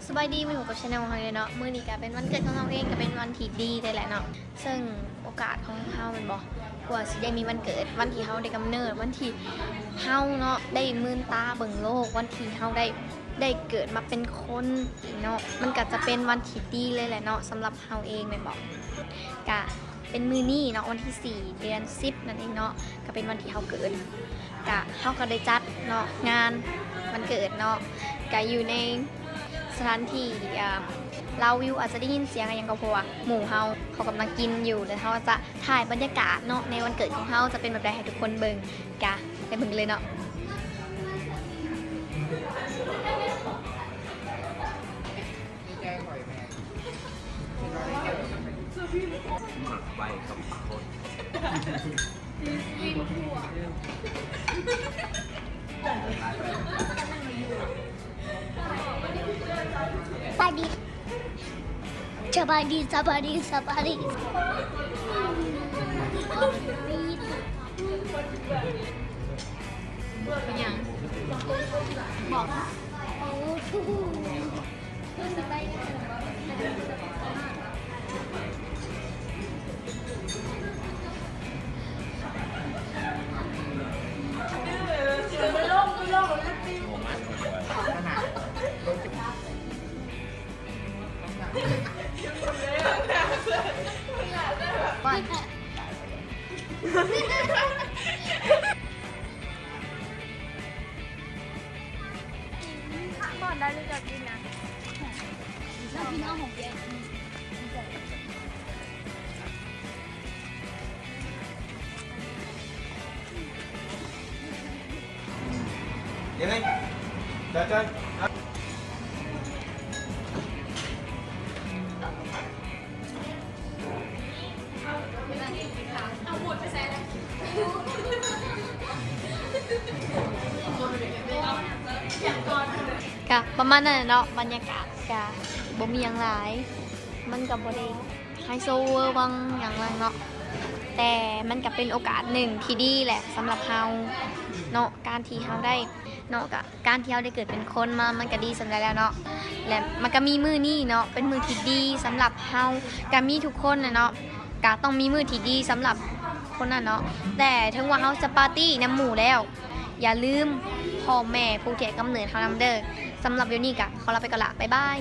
สบายดีไม่หัวกับชาแนลของเราเลยเนาะมื้อนี้ก็เป็นวันเกิดของเราเองก็เป็นวันที่ดีได้แหละเนาะซึ่งโอกาสของเราเป็นบอกกว่าสิได้มีวันเกิดวันที่เราได้กำเนิดวันที่เราเนาะได้มื่นตาเบิ่งโลกวันที่เราได้เกิดมาเป็นคนอีกเนาะมันก็จะเป็นวันที่ดีเลยแหละเนาะสำหรับเราเองเป็นบอกกะเป็นมื้อนี้เนาะวันที่4เดือน10นั่นเองเนาะก็เป็นวันที่เราเกิดกะเราก็ได้จัดเนาะงานวันเกิดเนาะก็อยู่ในสถานที่เราวิวอาจจะได้ยินเสียงอะไรอย่างก็เพราะว่าหมู่เขากำลังกินอยู่แล้วเขาจะถ่ายบรรยากาศเนาะในวันเกิดของเขาจะเป็นแบบใดให้ทุกคนเบิ่งกะไปเบิ่งเลยเนาะไปกับคน สบายดีสบายดีสบายดีสบายดีเป็นยังบอกก่อนก่อนได้เลยจะกินนะแล้วพี่น้องของแกยังไงเดินกะประมาณนั้นเนาะบรรยากาศกะบ่มีอย่างหลายมันกับบ่ได้ไฮโซเวอร์วังอย่างไรเนาะแต่มันก็เป็นโอกาสหนึ่งที่ดีแหละสำหรับเฮาเนาะการที่เฮาได้เนาะกะการที่เฮาได้เกิดเป็นคนมันก็ดีสำหรับแล้วเนาะและมันก็มีมือนี่เนาะเป็นมือที่ดีสำหรับเฮาก็มีทุกคนนะเนาะกะต้องมีมือที่ดีสำหรับคนนั้นเนาะแต่ถึงว่าเฮาจะปาร์ตี้น้ำหมู่แล้วอย่าลืมพ่อแม่ผู้ที่ให้กำเนิดเฮานำเด้อสำหรับเดี๋ยวนี้กะขอลาไปก่อนละบ๊ายบาย